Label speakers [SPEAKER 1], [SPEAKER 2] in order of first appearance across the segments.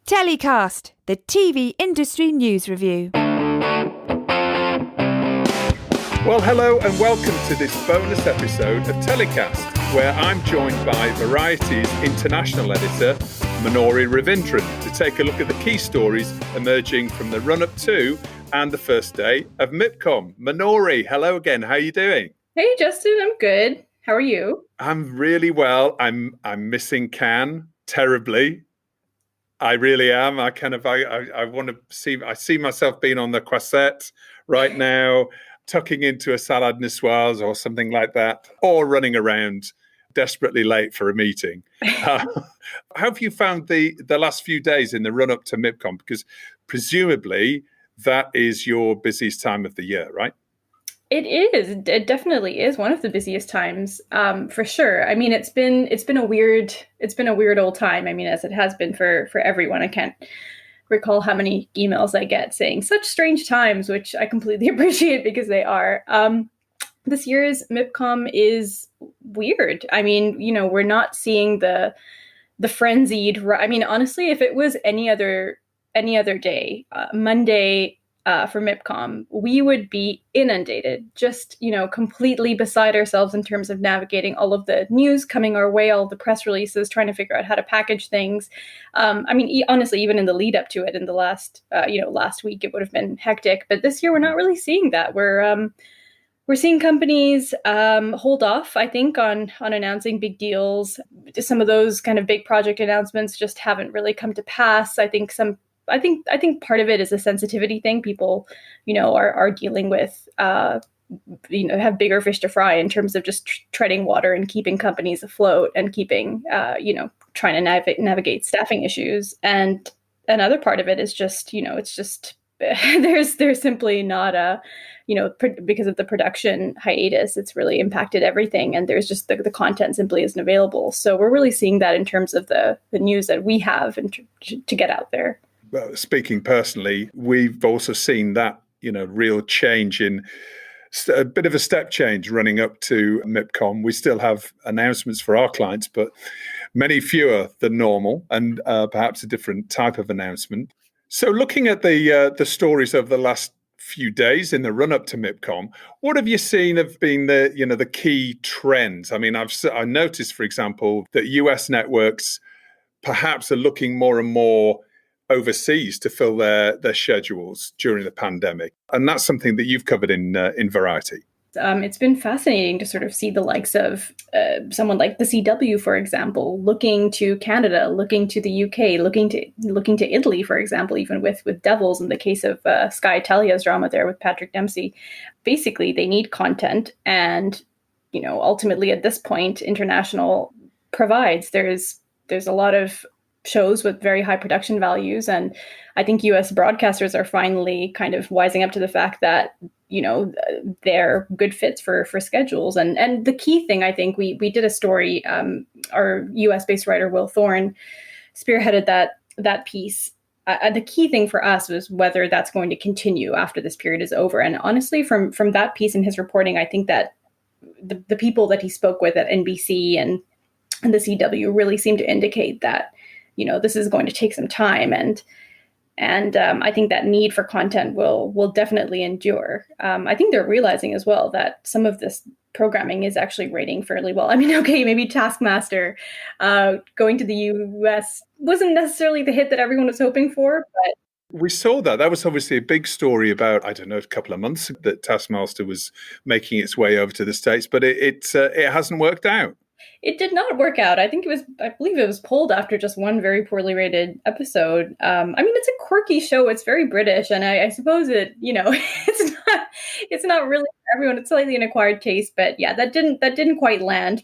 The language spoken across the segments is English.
[SPEAKER 1] TellyCast, the TV industry news review.
[SPEAKER 2] Well, hello and welcome to this bonus episode of TellyCast, where I'm joined by Variety's International Editor, Manori Ravindran, to take a look at the key stories emerging from the run-up to and the first day of MIPCOM. Manori, hello again. How are you doing?
[SPEAKER 3] Hey, Justin, I'm good. How are you?
[SPEAKER 2] I'm really well. I'm missing Cannes terribly. I really am. I want to see. I see myself being on the croisette right now, tucking into a salad niçoise or something like that, or running around desperately late for a meeting. How have you found the last few days in the run up to MIPCOM? Because presumably that is your busiest time of the year, right?
[SPEAKER 3] It is. It definitely is one of the busiest times, for sure. I mean, it's been a weird old time. I mean, as it has been for everyone. I can't recall how many emails I get saying such strange times, which I completely appreciate because they are. This year's MIPCOM is weird. I mean, we're not seeing the frenzied. I mean, honestly, if it was any other day, Monday. For MIPCOM, we would be inundated, just, completely beside ourselves in terms of navigating all of the news coming our way, all of the press releases, trying to figure out how to package things. I mean, honestly, even in the lead up to it in the last week, it would have been hectic. But this year, we're not really seeing that. We're seeing companies hold off, I think, on announcing big deals. Some of those kind of big project announcements just haven't really come to pass. I think part of it is a sensitivity thing. People, are dealing with, have bigger fish to fry in terms of just treading water and keeping companies afloat and keeping, trying to navigate staffing issues. And another part of it is just, it's just there's simply not because of the production hiatus, it's really impacted everything. And there's just the content simply isn't available. So we're really seeing that in terms of the news that we have and to get out there.
[SPEAKER 2] Well, speaking personally, we've also seen that, real change in a bit of a step change running up to MIPCOM. We still have announcements for our clients, but many fewer than normal and perhaps a different type of announcement. So looking at the stories of the last few days in the run up to MIPCOM, what have you seen have been the key trends? I mean, I noticed, for example, that US networks perhaps are looking more and more overseas to fill their schedules during the pandemic. And that's something that you've covered in Variety.
[SPEAKER 3] It's been fascinating to sort of see the likes of someone like the CW, for example, looking to Canada, looking to the UK, looking to Italy, for example, even with Devils in the case of Sky Italia's drama there with Patrick Dempsey. Basically, they need content. And, ultimately at this point, International provides. There's a lot of shows with very high production values. And I think US broadcasters are finally kind of wising up to the fact that, they're good fits for schedules. And the key thing, I think we did a story, our US based writer, Will Thorne, spearheaded that piece. The key thing for us was whether that's going to continue after this period is over. And honestly, from that piece in his reporting, I think that the people that he spoke with at NBC and the CW really seemed to indicate that, this is going to take some time, and I think that need for content will definitely endure. I think they're realizing as well that some of this programming is actually rating fairly well. I mean, okay, maybe Taskmaster going to the US wasn't necessarily the hit that everyone was hoping for, but
[SPEAKER 2] we saw that. That was obviously a big story about, I don't know, a couple of months that Taskmaster was making its way over to the States, but it hasn't worked out.
[SPEAKER 3] It did not work out. I believe it was pulled after just one very poorly rated episode. I mean, it's a quirky show. It's very British. And I suppose it's not really for everyone. It's slightly an acquired taste, but yeah, that didn't quite land.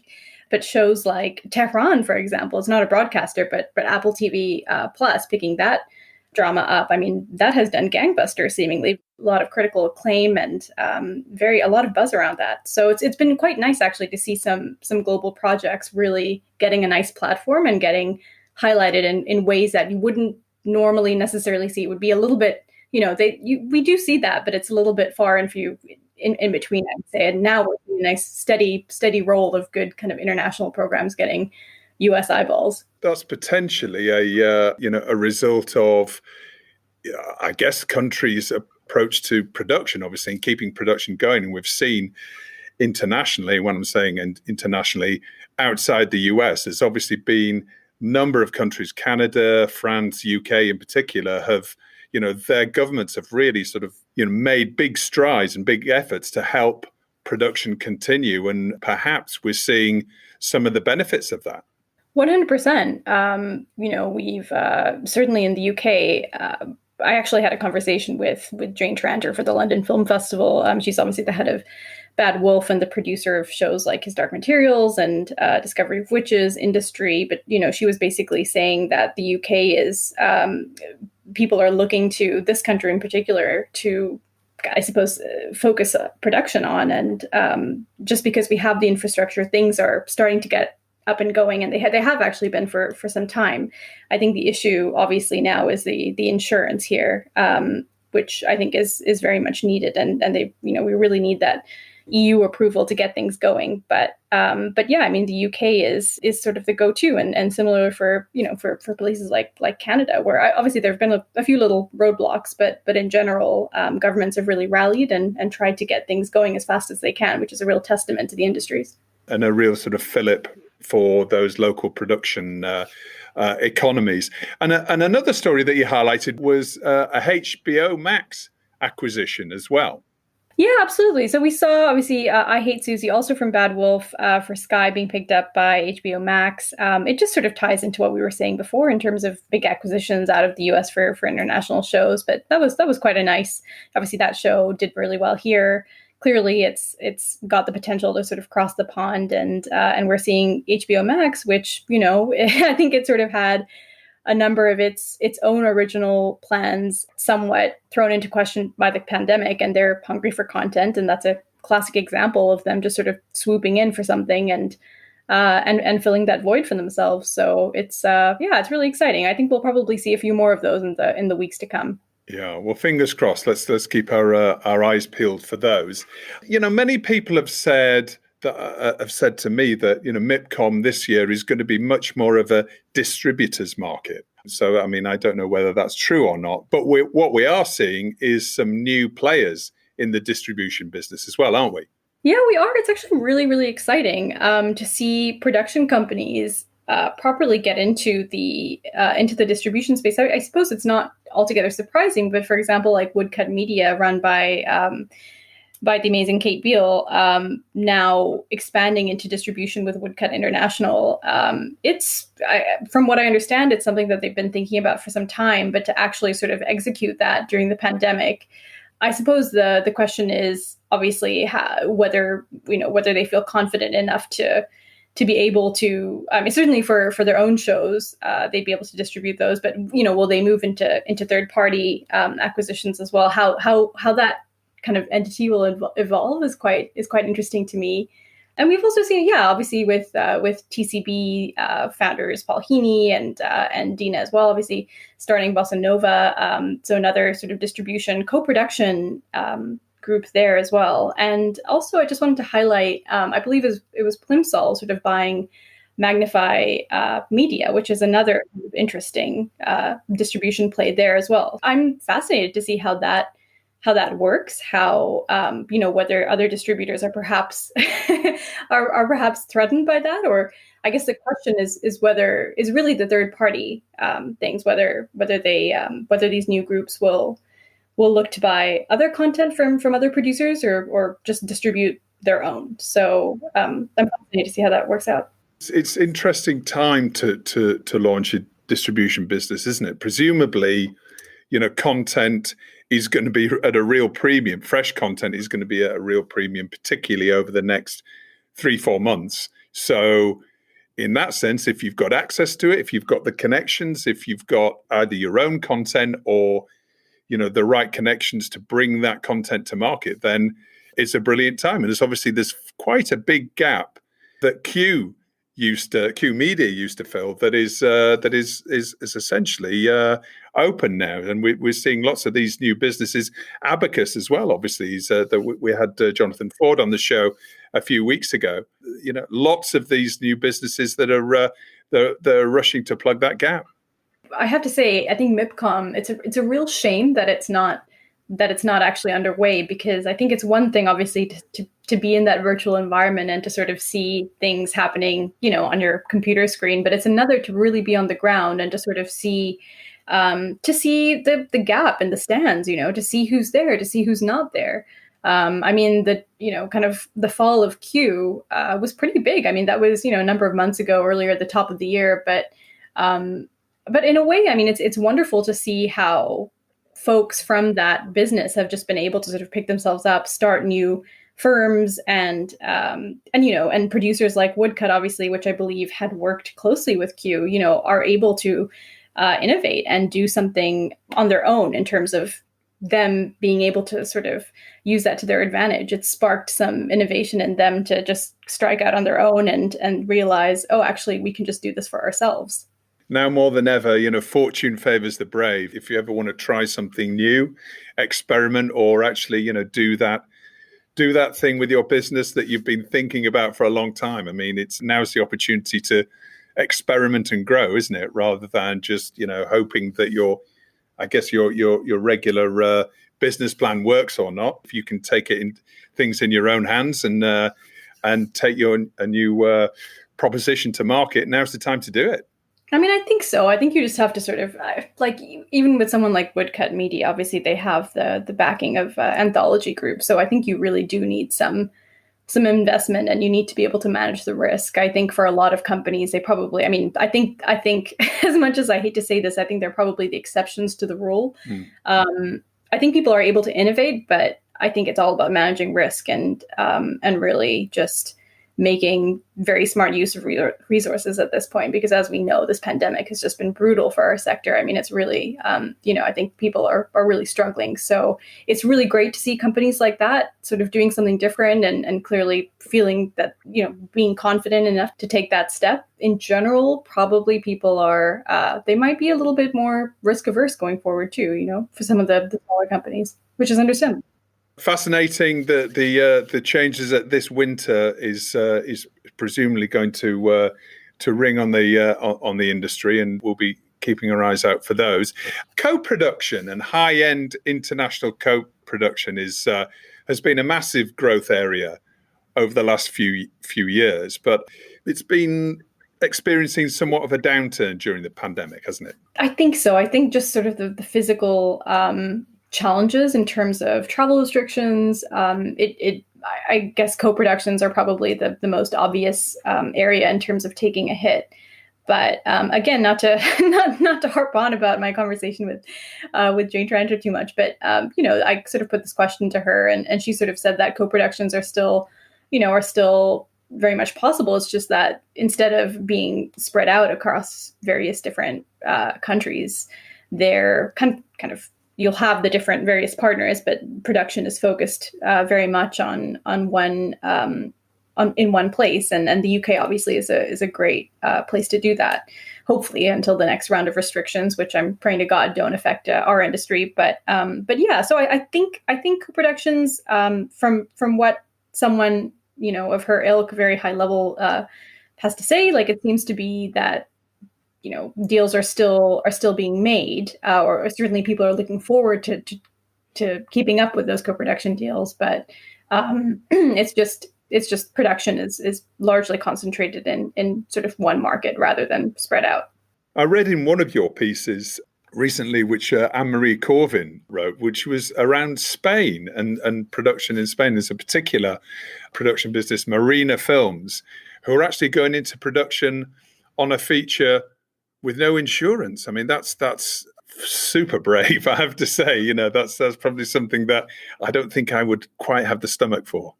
[SPEAKER 3] But shows like Tehran, for example, it's not a broadcaster, but Apple TV Plus picking that drama up. I mean, that has done gangbusters, seemingly. A lot of critical acclaim and a lot of buzz around that. So it's been quite nice actually to see some global projects really getting a nice platform and getting highlighted in ways that you wouldn't normally necessarily see. It would be a little bit, we do see that, but it's a little bit far and few in between, I'd say. And now we're seeing a nice steady roll of good kind of international programs getting US eyeballs.
[SPEAKER 2] that's potentially a result of, I guess, countries' approach to production, obviously, and keeping production going. And we've seen internationally, when I'm saying internationally, outside the US, there's obviously been a number of countries, Canada, France, UK in particular, have, their governments have really sort of, made big strides and big efforts to help production continue. And perhaps we're seeing some of the benefits of that.
[SPEAKER 3] 100%. We've certainly in the UK, I actually had a conversation with Jane Tranter for the London Film Festival. She's obviously the head of Bad Wolf and the producer of shows like His Dark Materials and Discovery of Witches, Industry. But, she was basically saying that the UK is, people are looking to this country in particular to, I suppose, focus production on. And just because we have the infrastructure, things are starting to get up and going, and they have actually been for some time. I think the issue obviously now is the insurance here, which I think is very much needed, and they we really need that EU approval to get things going. But yeah, I mean, the UK is sort of the go-to, and similar for for places like Canada, where obviously there have been a few little roadblocks, but in general, governments have really rallied and tried to get things going as fast as they can, which is a real testament to the industries.
[SPEAKER 2] And a real sort of fillip for those local production economies. And another story that you highlighted was a HBO Max acquisition as well.
[SPEAKER 3] Yeah, absolutely. So we saw, obviously, I Hate Susie, also from Bad Wolf, for Sky being picked up by HBO Max. It just sort of ties into what we were saying before in terms of big acquisitions out of the US for international shows. But that was quite a nice, obviously that show did really well here. Clearly, it's got the potential to sort of cross the pond, and we're seeing HBO Max, which I think it sort of had a number of its own original plans somewhat thrown into question by the pandemic, and they're hungry for content, and that's a classic example of them just sort of swooping in for something and filling that void for themselves. So it's it's really exciting. I think we'll probably see a few more of those in the weeks to come.
[SPEAKER 2] Yeah, well, fingers crossed. Let's keep our eyes peeled for those. Many people have said to me that MIPCOM this year is going to be much more of a distributors market. So, I mean, I don't know whether that's true or not, but what we are seeing is some new players in the distribution business as well, aren't we?
[SPEAKER 3] Yeah, we are. It's actually really, really exciting to see production companies properly get into the distribution space. I suppose it's not altogether surprising, but for example, like Woodcut Media, run by the amazing Kate Beale, now expanding into distribution with Woodcut International. From what I understand, it's something that they've been thinking about for some time, but to actually sort of execute that during the pandemic, I suppose the question is obviously whether they feel confident enough to be able to, certainly for their own shows, they'd be able to distribute those. But will they move into third party acquisitions as well? How that kind of entity will evolve is quite interesting to me. And we've also seen, obviously with TCB founders Paul Heaney and Dina as well, obviously starting Bossa Nova, so another sort of distribution co-production group there as well. And also, I just wanted to highlight, I believe it was Plimsoll sort of buying Magnify Media, which is another interesting distribution play there as well. I'm fascinated to see how that works, how whether other distributors are perhaps are perhaps threatened by that, or I guess the question is really the third party things, whether these new groups will look to buy other content from other producers or just distribute their own. So I'm fascinated to see how that works out.
[SPEAKER 2] It's interesting time to launch a distribution business, isn't it? Presumably, content is going to be at a real premium. Fresh content is going to be at a real premium, particularly over the next 3-4 months. So in that sense, if you've got access to it, if you've got the connections, if you've got either your own content or the right connections to bring that content to market, then it's a brilliant time. And there's quite a big gap that Q Media used to fill that is essentially open now, and we're seeing lots of these new businesses. Abacus as well, obviously. We had Jonathan Ford on the show a few weeks ago. Lots of these new businesses that are they're rushing to plug that gap.
[SPEAKER 3] I have to say, I think MIPCOM, it's a real shame that it's not actually underway, because I think it's one thing, obviously, to be in that virtual environment and to sort of see things happening, on your computer screen, but it's another to really be on the ground and to sort of see the gap in the stands, to see who's there, to see who's not there. Kind of the fall of Q was pretty big. I mean, that was, a number of months ago, earlier at the top of the year, but in a way, I mean, it's wonderful to see how folks from that business have just been able to sort of pick themselves up, start new firms, and producers like Woodcut, obviously, which I believe had worked closely with Q, are able to innovate and do something on their own in terms of them being able to sort of use that to their advantage. It sparked some innovation in them to just strike out on their own and realize, oh, actually, we can just do this for ourselves.
[SPEAKER 2] Now more than ever, fortune favors the brave. If you ever want to try something new, experiment, or actually, do that thing with your business that you've been thinking about for a long time. I mean, now's the opportunity to experiment and grow, isn't it? Rather than just, hoping that your regular business plan works or not. If you can take things in your own hands and take a new proposition to market, now's the time to do it.
[SPEAKER 3] I mean, I think so. I think you just have to sort of even with someone like Woodcut Media, obviously they have the backing of anthology groups. So I think you really do need some investment, and you need to be able to manage the risk. I think for a lot of companies, they probably, I think as much as I hate to say this, I think they're probably the exceptions to the rule. I think people are able to innovate, but I think it's all about managing risk and really just making very smart use of resources at this point, because as we know, this pandemic has just been brutal for our sector. I mean, it's really, I think people are really struggling. So it's really great to see companies like that sort of doing something different and clearly feeling that, being confident enough to take that step. In general, probably people are, they might be a little bit more risk averse going forward too, for some of the smaller companies, which is understandable.
[SPEAKER 2] Fascinating that the changes at this winter is presumably going to ring on the industry, and we'll be keeping our eyes out for those. Co-production and high-end international co-production has been a massive growth area over the last few years, but it's been experiencing somewhat of a downturn during the pandemic, hasn't it? I
[SPEAKER 3] think so. I think just sort of the physical challenges in terms of travel restrictions. I guess co-productions are probably the most obvious area in terms of taking a hit. But again, not to harp on about my conversation with Jane Tranter too much, but I sort of put this question to her, and she sort of said that co-productions are still very much possible. It's just that instead of being spread out across various different countries, they're kind of you'll have the different various partners, but production is focused very much on one in one place, and the UK obviously is a great place to do that. Hopefully, until the next round of restrictions, which I'm praying to God don't affect our industry. But yeah, so I think co-productions from what someone of her ilk, very high level, has to say, it seems to be that deals are still being made, or certainly people are looking forward to keeping up with those co-production deals. But it's just production is largely concentrated in sort of one market rather than spread out.
[SPEAKER 2] I read in one of your pieces recently, which Anne-Marie Corvin wrote, which was around Spain and production in Spain. There's a particular production business, Marina Films, who are actually going into production on a feature with no insurance. I mean, that's super brave, I have to say. That's probably something that I don't think I would quite have the stomach for.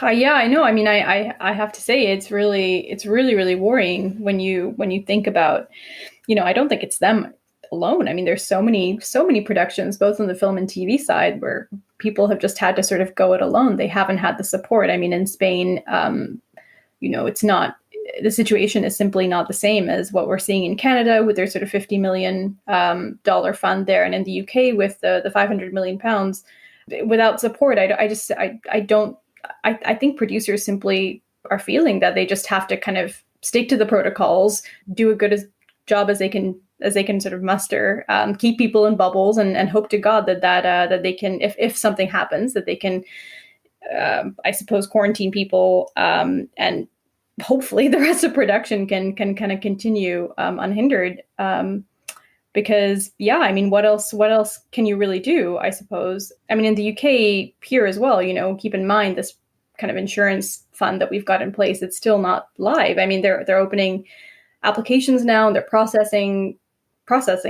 [SPEAKER 3] Yeah, I know. I mean, I have to say it's really worrying when you think about, I don't think it's them alone. I mean, there's so many productions, both on the film and TV side, where people have just had to sort of go it alone. They haven't had the support. I mean, in Spain, it's not the situation is simply not the same as what we're seeing in Canada with their sort of $50 million dollar fund there, and in the UK with the 500 million pounds. Without support, I think producers simply are feeling that they just have to kind of stick to the protocols, do a good job as they can sort of muster, keep people in bubbles, and hope to God that they can, if something happens, that they can, I suppose, quarantine people, and hopefully the rest of production can kind of continue unhindered. Because I mean, what else can you really do? I suppose. I mean, in the UK here as well, keep in mind this kind of insurance fund that we've got in place. It's still not live. I mean, they're opening applications now and they're processing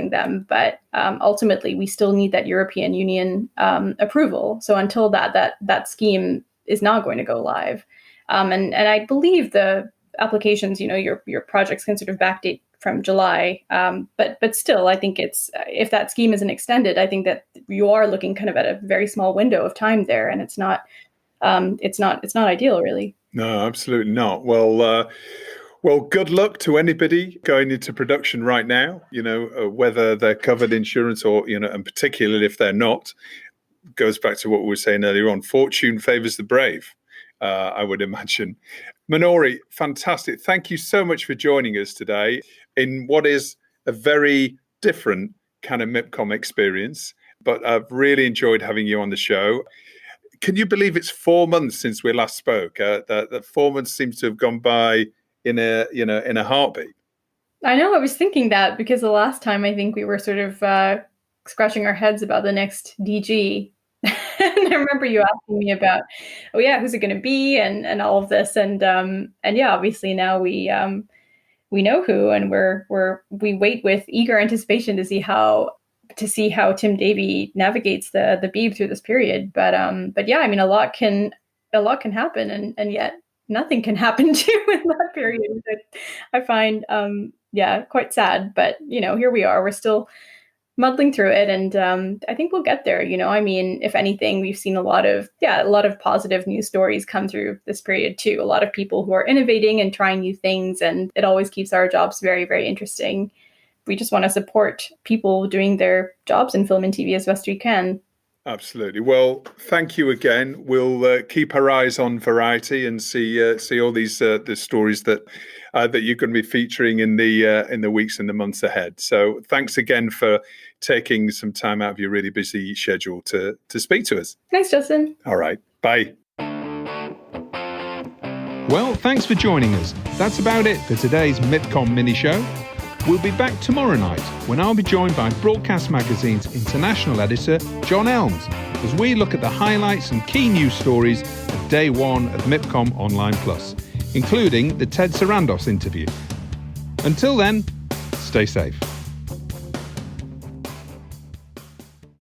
[SPEAKER 3] them, but ultimately we still need that European Union approval. So until that scheme is not going to go live, and I believe the applications, your projects can sort of backdate from July, but still, I think it's if that scheme isn't extended, I think that you are looking kind of at a very small window of time there, and it's not ideal, really.
[SPEAKER 2] No, absolutely not. Well, good luck to anybody going into production right now. Whether they're covered insurance or and particularly if they're not, goes back to what we were saying earlier on. Fortune favors the brave, I would imagine. Manori, fantastic. Thank you so much for joining us today in what is a very different kind of MIPCOM experience, but I've really enjoyed having you on the show. Can you believe it's 4 months since we last spoke? That 4 months seems to have gone by in a heartbeat.
[SPEAKER 3] I know. I was thinking that because the last time I think we were sort of scratching our heads about the next DG. And I remember you asking me about, who's it going to be, and all of this, and obviously now we know who, and we wait with eager anticipation to see how Tim Davie navigates the Beeb through this period. But I mean, a lot can happen, and yet nothing can happen too in that period. I find quite sad, but here we are. We're still muddling through it, and I think we'll get there. I mean, if anything, we've seen a lot of positive news stories come through this period too. A lot of people who are innovating and trying new things, and it always keeps our jobs very, very interesting. We just want to support people doing their jobs in film and TV as best we can.
[SPEAKER 2] Absolutely. Well, thank you again. We'll keep our eyes on Variety and see all these the stories that you're going to be featuring in the weeks and the months ahead. So thanks again for taking some time out of your really busy schedule to speak to us.
[SPEAKER 3] Thanks, Justin.
[SPEAKER 2] All right. Bye. Well, thanks for joining us. That's about it for today's MIPCOM mini show. We'll be back tomorrow night when I'll be joined by Broadcast Magazine's International Editor, John Elms, as we look at the highlights and key news stories of Day 1 of MIPCOM Online Plus, including the Ted Sarandos interview. Until then, stay safe.